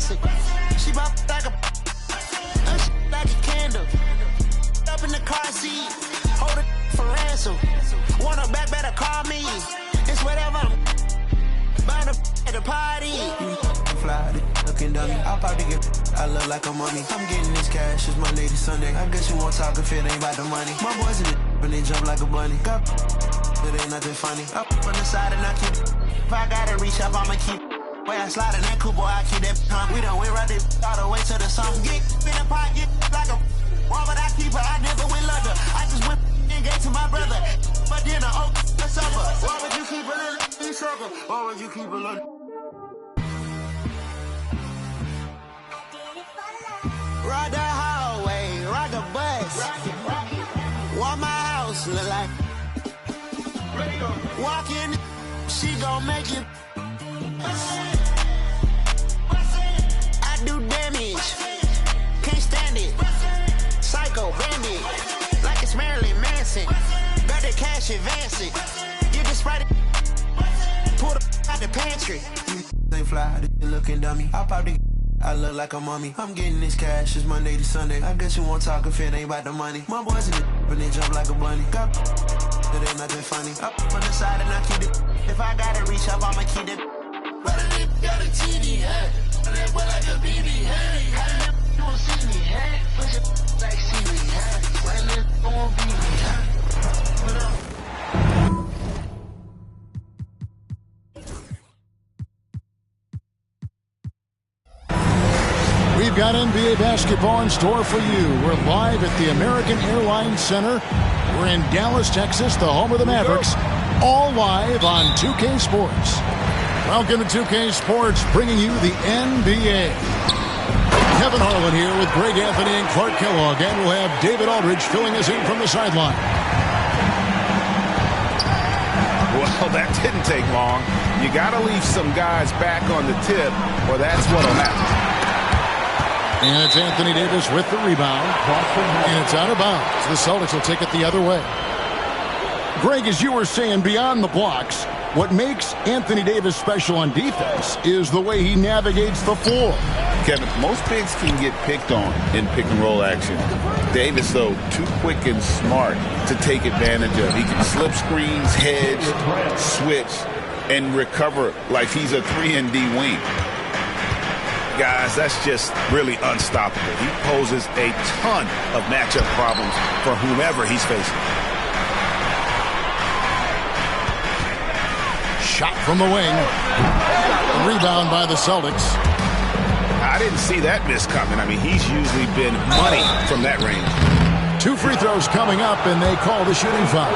dancing. She bop like a candle. Up in the car seat, hold it for ransom. Want her back, better call me. It's whatever. Bound at the party. Fly, looking dummy. I'll probably get. I look like a mummy. I'm getting this cash. It's Monday to Sunday. I guess you won't talk if it ain't about the money. My boys in the when they jump like a bunny. Got it ain't nothing funny. Up on the side and I keep. If I gotta reach up, I'ma keep. Way I slide in that cool boy, I keep that pump. We done went right there all the way to the sun. Get in the pocket like a. Why would I keep her? I never went London. I just went and gave to my brother. But then I oh, the supper. Why would you keep a little sugar? Why would you keep a little? Ride the hallway, ride the bus. What my house look like? Walk in, she gon' make it. I do damage, can't stand it. Psycho bandit, like it's Marilyn Manson. Got the cash advancing. You just write it, pull the out the pantry. They fly, they looking dummy. I'll probably. I look like a mummy. I'm getting this cash. It's Monday to Sunday. I guess you won't talk if it ain't about the money. My boys in the when they jump like a bunny. Got it ain't nothing funny. Up on the side and I keep it. If I gotta reach up, I'ma keep it. But it got a TD hat. That boy like a BB hat. You won't see me hat. Push it like seaweed hat. Well, it won't be me hat. What up? We've got NBA basketball in store for you. We're live at the American Airlines Center. We're in Dallas, Texas, the home of the Mavericks. All live on 2K Sports. Welcome to 2K Sports, bringing you the NBA. Kevin Harlan here with Greg Anthony and Clark Kellogg, and we'll have David Aldridge filling us in from the sideline. Well, that didn't take long. You got to leave some guys back on the tip, or that's what'll happen. And it's Anthony Davis with the rebound. And it's out of bounds. The Celtics will take it the other way. Greg, as you were saying, beyond the blocks, what makes Anthony Davis special on defense is the way he navigates the floor. Kevin, most bigs can get picked on in pick-and-roll action. Davis, though, too quick and smart to take advantage of. He can slip screens, hedge, switch, and recover like he's a 3-and-D wing. Guys, that's just really unstoppable. He poses a ton of matchup problems for whomever he's facing. Shot from the wing. Rebound by the Celtics. I didn't see that miss coming. I mean, he's usually been money from that range. 2 free throws coming up, and they call the shooting foul.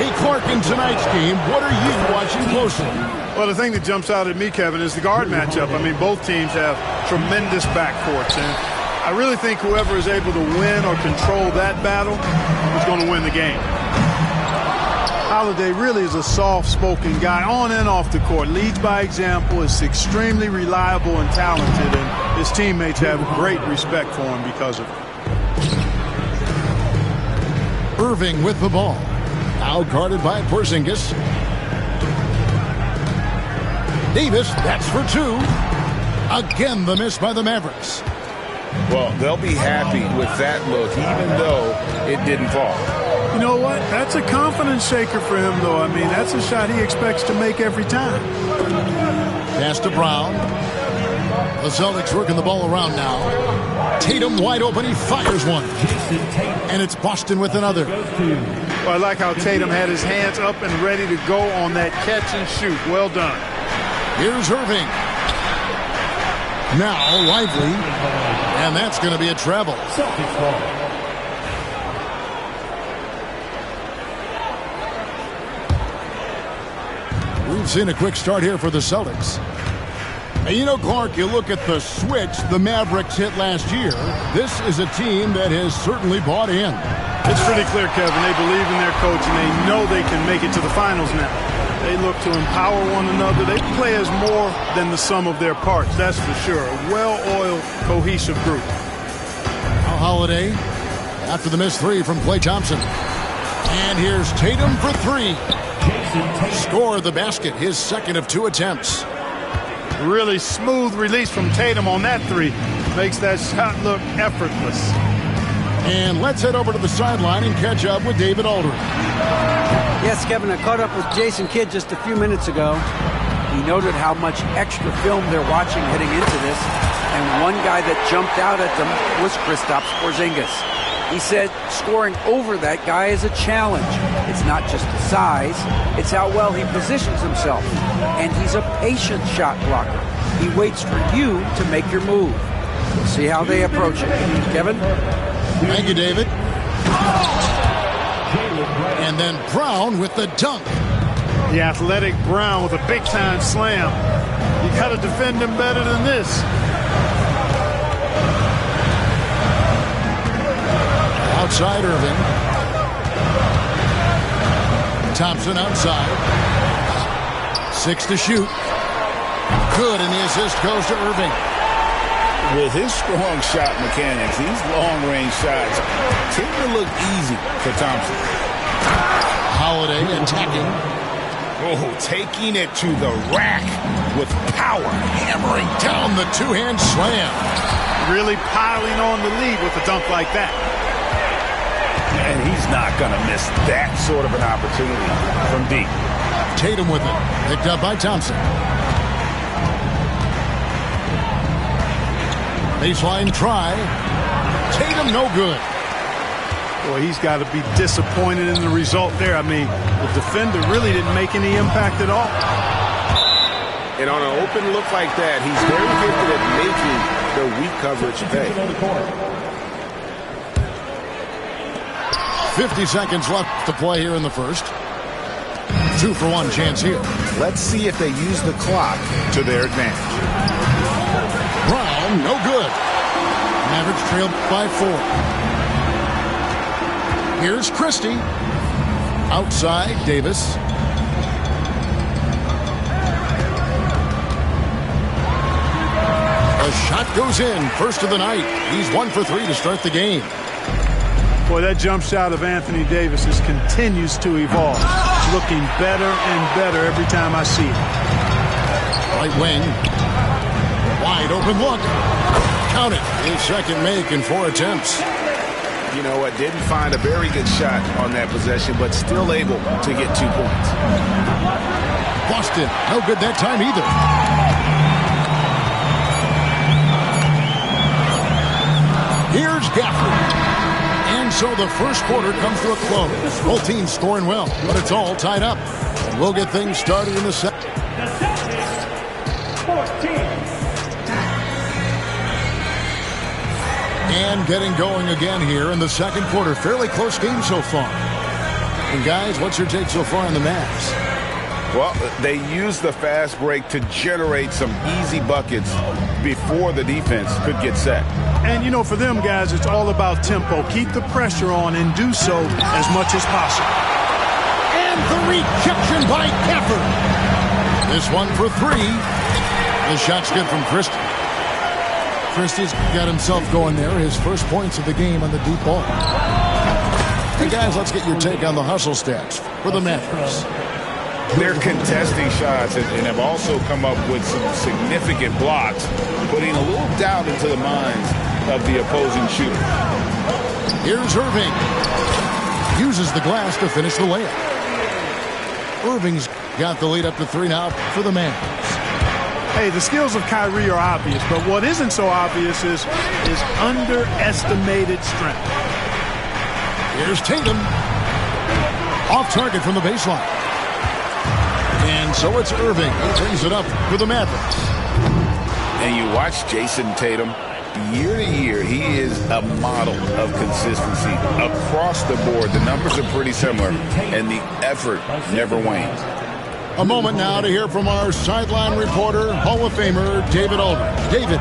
Hey, Clark, in tonight's game, what are you watching closely? Well, the thing that jumps out at me, Kevin, is the guard matchup. I mean, both teams have tremendous backcourts, and I really think whoever is able to win or control that battle is going to win the game. Holiday really is a soft-spoken guy on and off the court, leads by example, is extremely reliable and talented, and his teammates have great respect for him because of it. Irving with the ball. Now guarded by Porzingis. Davis, that's for 2. Again, the miss by the Mavericks. Well, they'll be happy with that look, even though it didn't fall. You know what? That's a confidence shaker for him, though. I mean, that's a shot he expects to make every time. Pass to Brown. The Celtics working the ball around now. Tatum wide open. He fires one. And it's Boston with another. Well, I like how Tatum had his hands up and ready to go on that catch and shoot. Well done. Here's Irving. Now Lively. And that's going to be a travel. We've seen a quick start here for the Celtics. And you know, Clark, you look at the switch the Mavericks hit last year. This is a team that has certainly bought in. It's pretty clear, Kevin. They believe in their coach, and they know they can make it to the finals now. They look to empower one another. They play as more than the sum of their parts, that's for sure. A well-oiled, cohesive group. Now Holiday after the missed 3 from Klay Thompson. And here's Tatum for 3. Scored the basket, his second of 2 attempts. Really smooth release from Tatum on that three. Makes that shot look effortless. And let's head over to the sideline and catch up with David Aldridge. Yes, Kevin, I caught up with Jason Kidd just a few minutes ago. He noted how much extra film they're watching heading into this. And one guy that jumped out at them was Kristaps Porzingis. He said scoring over that guy is a challenge. It's not just the size, it's how well he positions himself. And he's a patient shot blocker. He waits for you to make your move. We'll see how they approach it. Kevin? Thank you, David. And then Brown with the dunk. The athletic Brown with a big-time slam. You got to defend him better than this. Outside Irving. Thompson outside. 6 to shoot. Good, and the assist goes to Irving. With his strong shot mechanics, these long-range shots tend to look easy for Thompson. Holiday attacking. Oh, taking it to the rack with power, hammering Down the two-hand slam. Really piling on the lead with a dunk like that. And he's not going to miss that sort of an opportunity from deep. Tatum with it. Picked up by Thompson. Baseline try. Tatum no good. Boy, he's got to be disappointed in the result there. I mean, the defender really didn't make any impact at all. And on an open look like that, he's very gifted at making the weak coverage pay. 50 seconds left to play here in the first. 2-for-1 chance here. Let's see if they use the clock to their advantage. Brown, no good. Mavericks trailed by 4. Here's Christie. Outside, Davis. The shot goes in. First of the night. He's 1 for 3 to start the game. Boy, that jump shot of Anthony Davis continues to evolve. Looking better and better every time I see it. Right wing. Wide open look. Count it. His second make in 4 attempts. You know what? Didn't find a very good shot on that possession, but still able to get 2 points. Boston, no good that time either. Here's Gafford. And so the first quarter comes to a close. Both teams scoring well, but it's all tied up. And we'll get things started in the second. And getting going again here in the second quarter. Fairly close game so far. And guys, what's your take so far on the Mavs? Well, they used the fast break to generate some easy buckets before the defense could get set. And, you know, for them guys, it's all about tempo. Keep the pressure on and do so as much as possible. And the rejection by Gafford. This one for 3. The shot's good from Christie. Christie's got himself going there. His first points of the game on the deep ball. Hey, guys, let's get your take on the hustle stats for the Mavericks. They're contesting shots and have also come up with some significant blocks, putting a little doubt into the minds of the opposing shooter. Here's Irving. Uses the glass to finish the layup. Irving's got the lead up to 3 now for the Mavericks. Hey, the skills of Kyrie are obvious, but what isn't so obvious is his underestimated strength. Here's Tatum. Off target from the baseline. And so it's Irving who brings it up for the Mavericks. And you watch Jason Tatum. Year to year, he is a model of consistency across the board. The numbers are pretty similar, and the effort never wanes. A moment now to hear from our sideline reporter, Hall of Famer David Aldridge. David.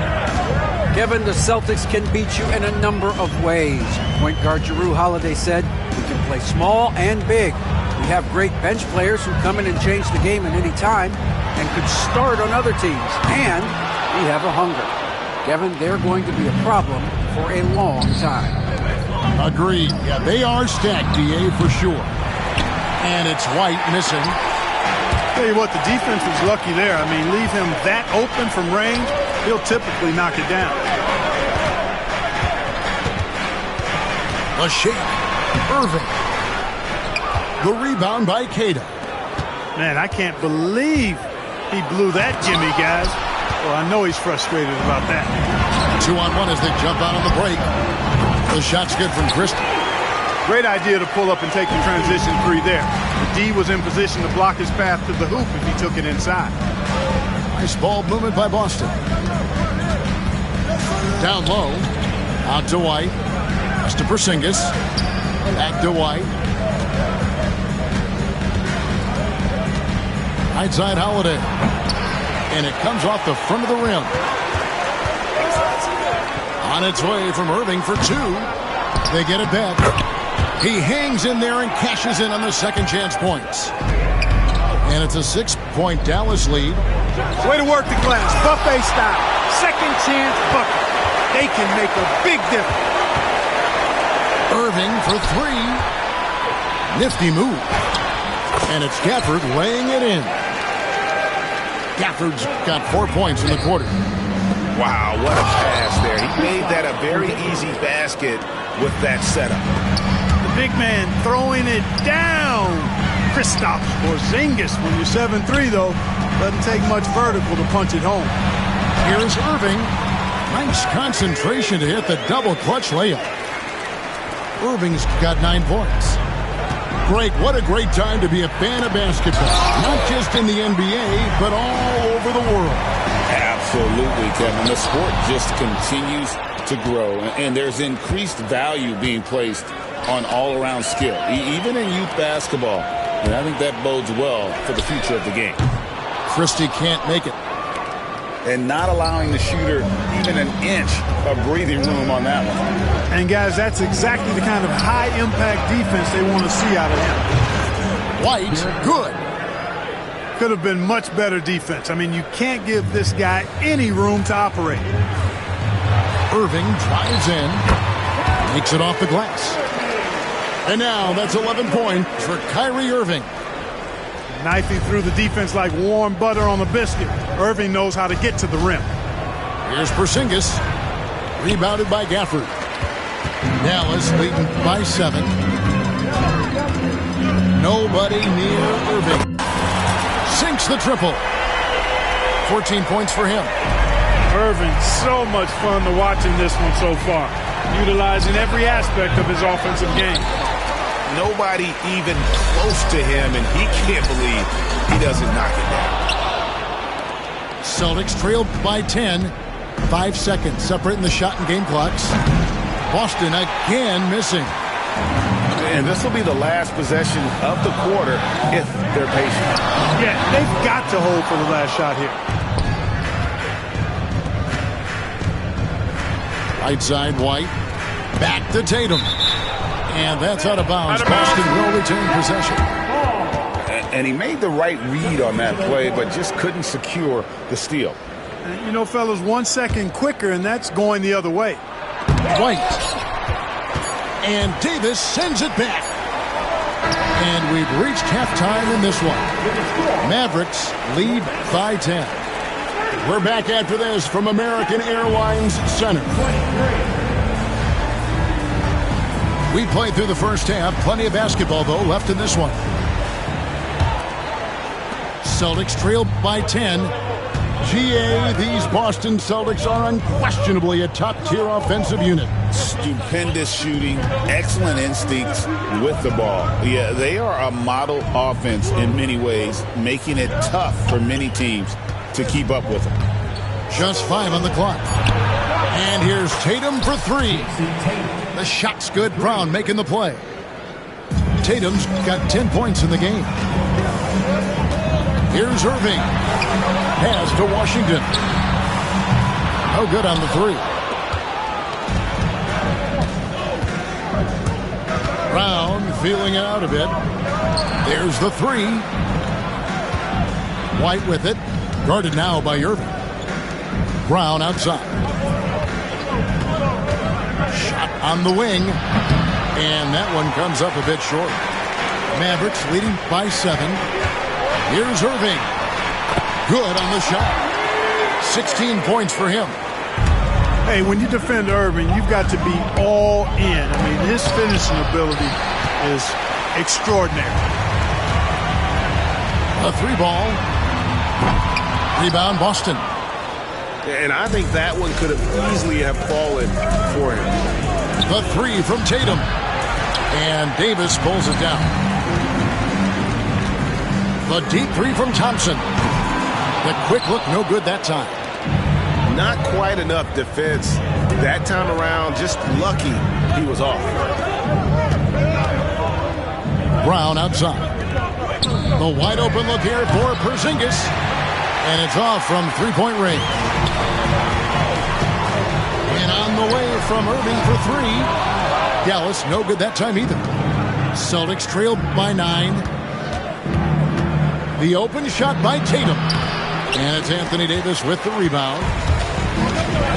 Kevin, the Celtics can beat you in a number of ways. Point guard Jrue Holiday said, we can play small and big. We have great bench players who come in and change the game at any time and could start on other teams. And we have a hunger. Kevin, they're going to be a problem for a long time. Agreed. Yeah, they are stacked, DA, for sure. And it's White missing. Tell you what, the defense was lucky there. I mean, leave him that open from range, he'll typically knock it down. A shake. Irving. The rebound by Cato. Man, I can't believe he blew that gimme, guys. Well, I know he's frustrated about that. 2-on-1 as they jump out on the break. The shot's good from Christie. Great idea to pull up and take the transition three there. The D was in position to block his path to the hoop if he took it inside. Nice ball movement by Boston. Down low. Out to White. That's to Porzingis. Back to White. Right side Holiday. And it comes off the front of the rim. On its way from Irving for two. They get it back. He hangs in there and cashes in on the second chance points. And it's a 6-point Dallas lead. Way to work the glass, buffet style. Second chance bucket. They can make a big difference. Irving for three. Nifty move. And it's Gafford laying it in. Gafford's got 4 points in the quarter. Wow, what a pass there. He made that a very easy basket with that setup. The big man throwing it down. Kristaps Porzingis. When you're 7'3", though, doesn't take much vertical to punch it home. Here's Irving. Nice concentration to hit the double clutch layup. Irving's got 9 points. Greg, what a great time to be a fan of basketball. Not just in the NBA, but all over the world. Absolutely, Kevin. The sport just continues to grow, and there's increased value being placed on all-around skill, even in youth basketball. And I think that bodes well for the future of the game. Christie can't make it. And not allowing the shooter even an inch of breathing room on that one. And, guys, that's exactly the kind of high-impact defense they want to see out of him. White, good. Could have been much better defense. I mean, you can't give this guy any room to operate. Irving drives in, makes it off the glass. And now that's 11 points for Kyrie Irving. Knifing through the defense like warm butter on a biscuit. Irving knows how to get to the rim. Here's Porzingis. Rebounded by Gafford. Dallas leading by 7. Nobody near Irving. Sinks the triple. 14 points for him. Irving, so much fun to watch in this one so far. Utilizing every aspect of his offensive game. Nobody even close to him, and he can't believe he doesn't knock it down. Celtics trailed by 10. 5 seconds separating the shot and game clocks. Boston again missing. And this will be the last possession of the quarter if they're patient. Yeah, they've got to hold for the last shot here. Right side, White. Back to Tatum. And that's out of bounds. Boston will retain possession. And he made the right read on that play, but just couldn't secure the steal. You know, fellas, 1 second quicker, and that's going the other way. White. And Davis sends it back. And we've reached halftime in this one. Mavericks lead by 10. We're back after this from American Airlines Center. We played through the first half. Plenty of basketball, though, left in this one. Celtics trail by 10. GA, these Boston Celtics are unquestionably a top-tier offensive unit. Stupendous shooting, excellent instincts with the ball. Yeah, they are a model offense in many ways, making it tough for many teams to keep up with them. Just 5 on the clock. And here's Tatum for 3. The shot's good. Brown making the play. Tatum's got 10 points in the game. Here's Irving. Pass to Washington. No good on the 3. Brown feeling it out a bit. There's the 3. White with it. Guarded now by Irving. Brown outside. Shot on the wing. And that one comes up a bit short. Mavericks leading by 7. Here's Irving. Good on the shot. 16 points for him. Hey, when you defend Irving, you've got to be all in. I mean, his finishing ability is extraordinary. A 3-ball. Rebound, Boston. And I think that one could have easily have fallen for him. The 3 from Tatum. And Davis pulls it down. The deep 3 from Thompson. The quick look, no good that time. Not quite enough defense that time around. Just lucky he was off. Brown outside. The wide open look here for Porzingis. And it's off from three-point range. And on the way from Irving for 3. Dallas, no good that time either. Celtics trailed by 9. The open shot by Tatum. And it's Anthony Davis with the rebound.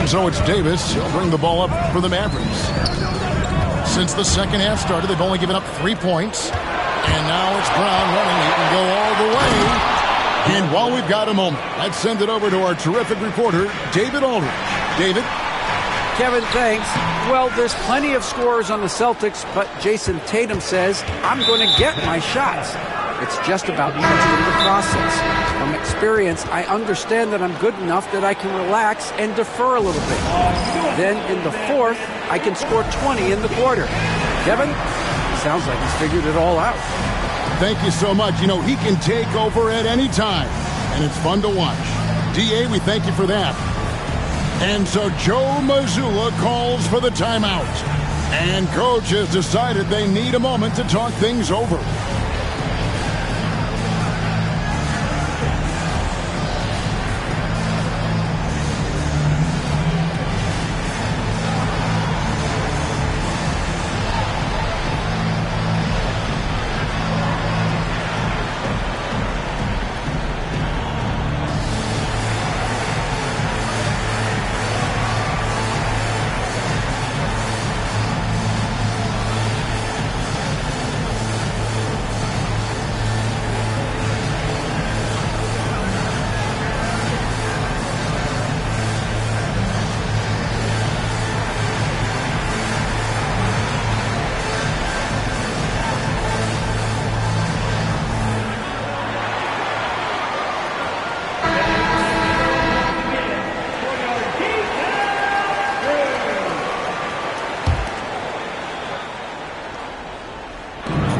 And so it's Davis. He'll bring the ball up for the Mavericks. Since the second half started, they've only given up 3 points. And now it's Brown running. He can go all the way. And while we've got a moment, let's send it over to our terrific reporter, David Aldridge. David? Kevin, thanks. Well, there's plenty of scorers on the Celtics, but Jason Tatum says, I'm going to get my shots. It's just about trusting the process. From experience, I understand that I'm good enough that I can relax and defer a little bit. Then in the fourth, I can score 20 in the quarter. Kevin, sounds like he's figured it all out. Thank you so much. You know, he can take over at any time, and it's fun to watch. DA, we thank you for that. And so Joe Mazzulla calls for the timeout. And coach has decided they need a moment to talk things over.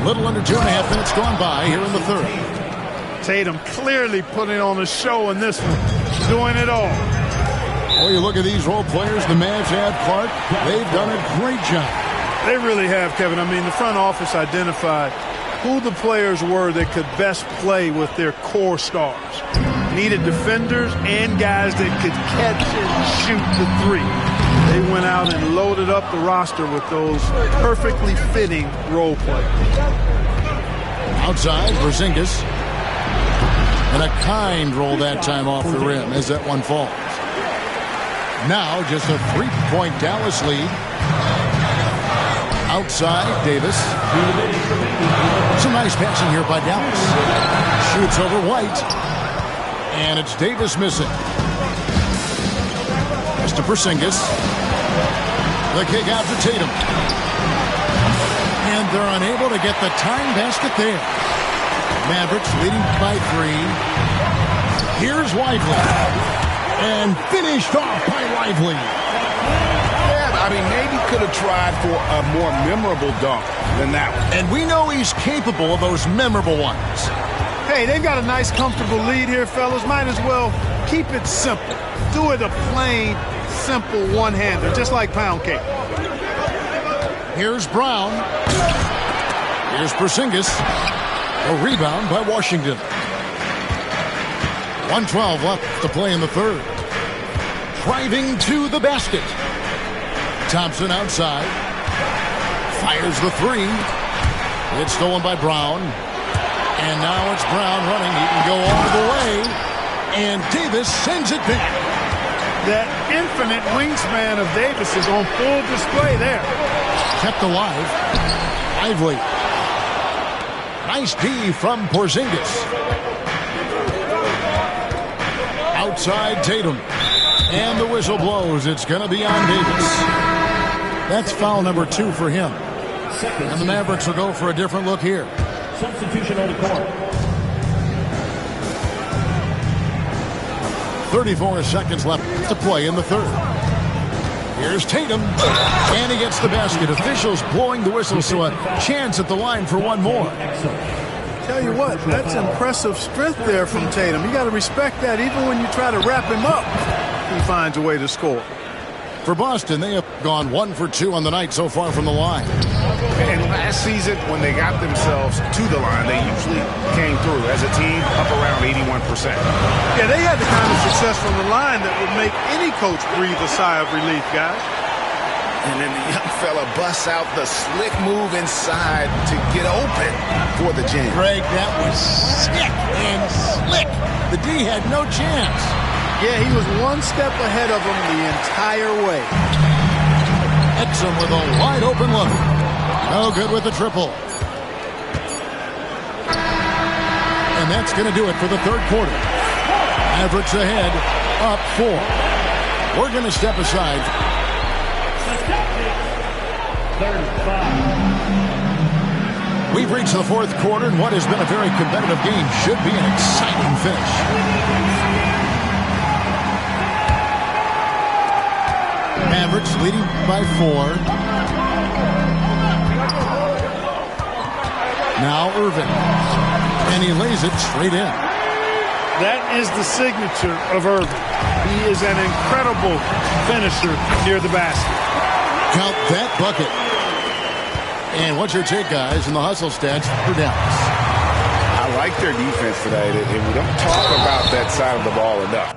Little under 2.5 minutes gone by here in the third. Tatum clearly putting on a show in this one, doing it all. Well, you look at these role players the Mavs had, Clark. They've done a great job. They really have, Kevin. I mean, the front office identified who the players were that could best play with their core stars. Needed defenders and guys that could catch and shoot the three. They went out and loaded up the roster with those perfectly fitting role players. Outside, Porzingis. And a kind roll that time off the rim as that one falls. Now just a 3-point Dallas lead. Outside, Davis. Some nice passing here by Dallas. Shoots over White. And it's Davis missing. Pass to Porzingis. The kick out to Tatum. And they're unable to get the time basket there. Mavericks leading by 3. Here's Lively. And finished off by Lively. Yeah, I mean, maybe could have tried for a more memorable dunk than that one. And we know he's capable of those memorable ones. Hey, they've got a nice, comfortable lead here, fellas. Might as well keep it simple. Do it a plain, simple one-hander, just like pound cake. Here's Brown. Here's Porzingis. A rebound by Washington. 1:12 left to play in the third. Driving to the basket. Thompson outside. Fires the 3. It's stolen by Brown. And now it's Brown running. He can go all the way. And Davis sends it back. That infinite wingspan of Davis is on full display there. Kept alive. Lively. Nice D from Porzingis. Outside Tatum. And the whistle blows. It's going to be on Davis. That's foul number 2 for him. And the Mavericks will go for a different look here. Substitution on the court. 34 seconds left to play in the third. Here's Tatum, and he gets the basket. Officials blowing the whistle, so a chance at the line for one more. Tell you what, that's impressive strength there from Tatum. You got to respect that even when you try to wrap him up. He finds a way to score. For Boston, they have gone 1 for 2 on the night so far from the line. And last season, when they got themselves to the line, they usually came through as a team up around 81%. Yeah, they had the kind of success from the line that would make any coach breathe a sigh of relief, guys. And then the young fella busts out the slick move inside to get open for the jam. Greg, that was sick and slick. The D had no chance. Yeah, he was one step ahead of him the entire way. Exum with a wide open look. No good with the triple. And that's going to do it for the third quarter. Mavericks ahead, up 4. We're going to step aside. We've reached the fourth quarter, and what has been a very competitive game should be an exciting finish. Mavericks leading by 4. Now Irving. And he lays it straight in. That is the signature of Irving. He is an incredible finisher near the basket. Count that bucket. And what's your take, guys, in the hustle stats for Dallas? I like their defense tonight, and we don't talk about that side of the ball enough.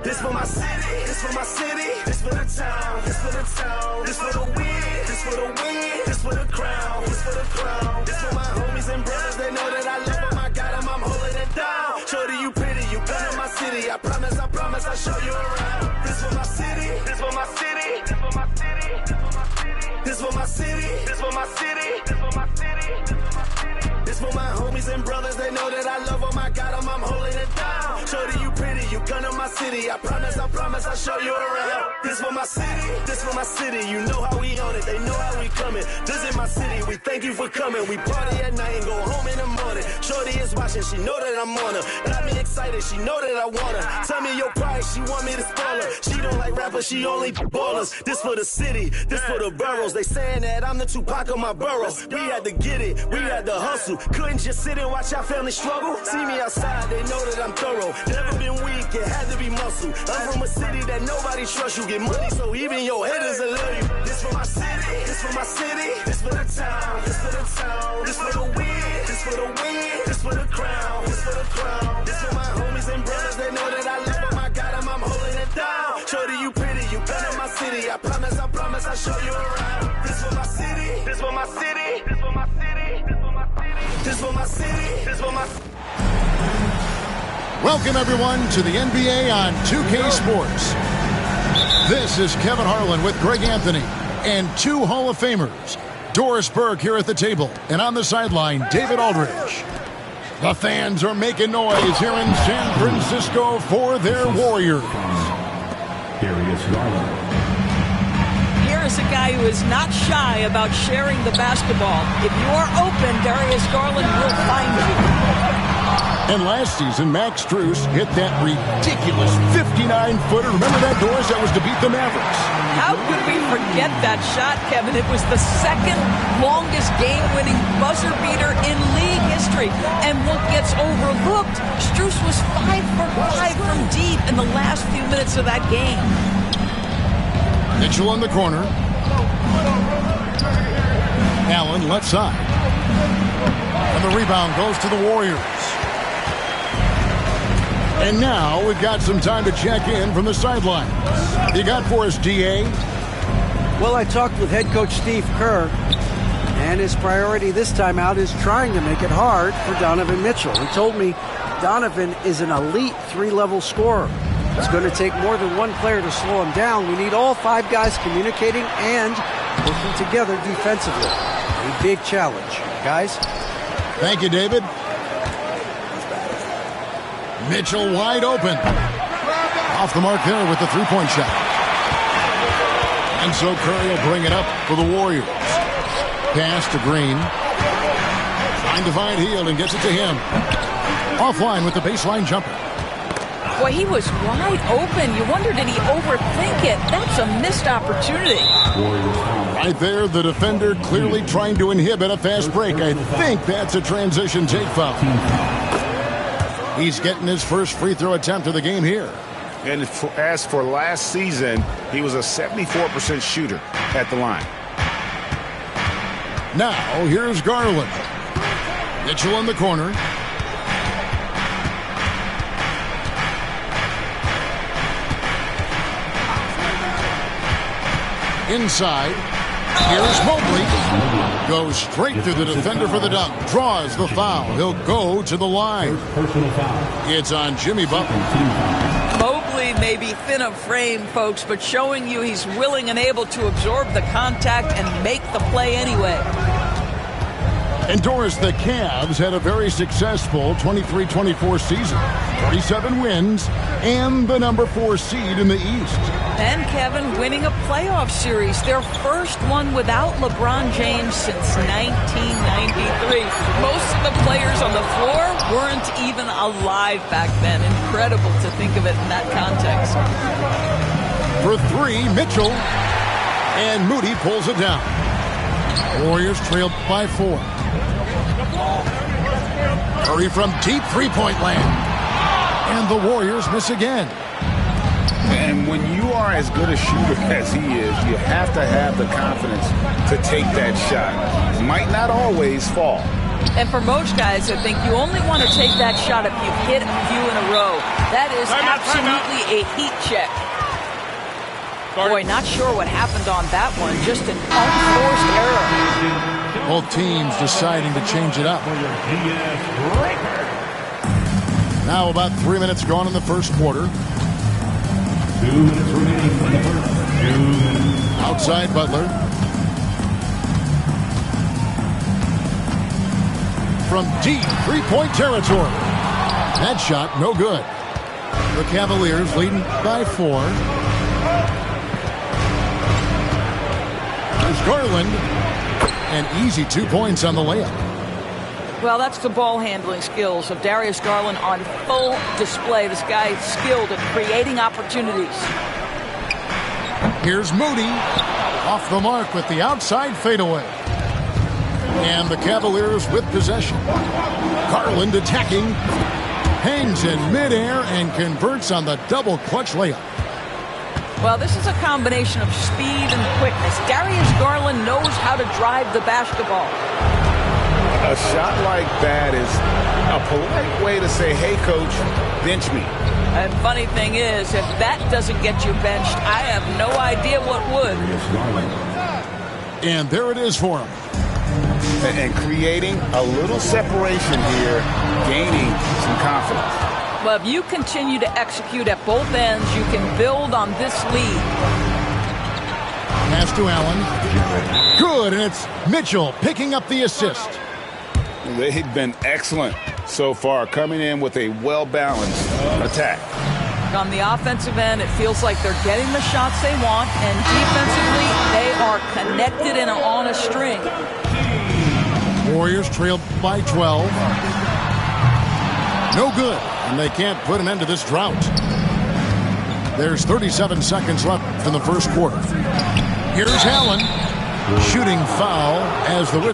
This for my city, this for my city, this for the town, this for the town, this for the win, this for the win, this for the crown, this for the crown, this for my homies and brothers, they know that I love them, I got them, I'm holding it down. Shorty, you pretty, you come to my city, I promise, I'll show you around. This for my city, this for my city, this for my city, this for my city, this for my city, this for my city, this for my homies and brothers, they know that I love them, I got them, I'm holding it down. Shorty, you pretty, you come to my city, I promise, I'll show you around. This for my city, you know how we on it, they know how we coming. Visit my city, we thank you for coming. We party at night and go home in the morning. Shorty is watching, she know that I'm on her. Got me excited, she know that I want her. Tell me your price, she want me to spoil her. She don't like rappers, she only ballers. This for the city, this for the boroughs. They saying that I'm the Tupac of my borough. We had to get it, we had to hustle. Couldn't just sit and watch our family struggle. See me outside, they know that I'm thorough. Never been weak, it had to be muscle. I'm from a city that nobody trusts. You get money, so even your haters will love you. This for my city, this for my city, this for the town, this for the town, this for the win, this for the win, this for the crown, this for the crown, this for my homies and brothers, they know that I love them, I got them, I'm holding it down. Shorty, you pretty, you better my city, I promise, I'll show you around. This for my city, this for my city, this for my city, this for my city, this for my city, this for my city. Welcome, everyone, to the NBA on 2K Sports. This is Kevin Harlan with Greg Anthony and 2 Hall of Famers. Doris Burke here at the table, and on the sideline, David Aldridge. The fans are making noise here in San Francisco for their Warriors. Darius Garland. Here is a guy who is not shy about sharing the basketball. If you are open, Darius Garland will find you. And last season, Max Strus hit that ridiculous 59-footer. Remember that, Doris? That was to beat the Mavericks. How could we forget that shot, Kevin? It was the second longest game-winning buzzer beater in league history. And what gets overlooked, Strus was 5 for 5 from deep in the last few minutes of that game. Mitchell in the corner. Allen left side. And the rebound goes to the Warriors. And now we've got some time to check in from the sidelines. You got for us, D.A.? Well, I talked with head coach Steve Kerr, and his priority this time out is trying to make it hard for Donovan Mitchell. He told me Donovan is an elite three-level scorer. It's going to take more than one player to slow him down. We need all five guys communicating and working together defensively. A big challenge. Guys? Thank you, David. Mitchell wide open. Off the mark there with the three-point shot. And so Curry will bring it up for the Warriors. Pass to Green. Trying to find Hield and gets it to him. Offline with the baseline jumper. Boy, he was wide open. You wonder, did he overthink it? That's a missed opportunity. Right there, the defender clearly trying to inhibit a fast break. I think that's a transition take foul. He's getting his first free throw attempt of the game here. And as for last season, he was a 74% shooter at the line. Now, here's Garland. Mitchell in the corner. Inside. Here's Mobley. Goes straight through the defender for the dunk. Draws the foul. He'll go to the line. It's on Jimmy Butler. Mobley may be thin of frame, folks, but showing you he's willing and able to absorb the contact and make the play anyway. And Doris, the Cavs had a very successful 23-24 season. 37 wins and the number 4 seed in the East. And Kevin winning a playoff series, their first one without LeBron James since 1993. Most of the players on the floor weren't even alive back then. Incredible to think of it in that context. For 3, Mitchell. And Moody pulls it down. Warriors trailed by 4. Curry from deep three-point land. And the Warriors miss again. And when you are as good a shooter as he is, you have to have the confidence to take that shot. It might not always fall. And for most guys, I think you only want to take that shot if you've hit a few in a row. That is absolutely a heat check. Boy, not sure what happened on that one. Just an unforced error. Both teams deciding to change it up. Now about 3 minutes gone in the first quarter. 2 minutes remaining in the first. 2 minutes. Outside Butler. From deep three-point territory. That shot, no good. The Cavaliers leading by 4. There's Garland. And easy 2 points on the layup. Well, that's the ball handling skills of Darius Garland on full display. This guy is skilled at creating opportunities. Here's Moody. Off the mark with the outside fadeaway. And the Cavaliers with possession. Garland attacking. Hangs in midair and converts on the double clutch layup. Well, this is a combination of speed and quickness. Darius Garland knows how to drive the basketball. A shot like that is a polite way to say, hey, coach, bench me. And funny thing is, if that doesn't get you benched, I have no idea what would. And there it is for him. And creating a little separation here, gaining some confidence. Well, if you continue to execute at both ends, you can build on this lead. Pass to Allen. Good, and it's Mitchell picking up the assist. They've been excellent so far, coming in with a well-balanced attack. On the offensive end, it feels like they're getting the shots they want, and defensively, they are connected and on a string. Warriors trailed by 12. No good, and they can't put an end to this drought. There's 37 seconds left in the first quarter. Here's Allen. Shooting foul as the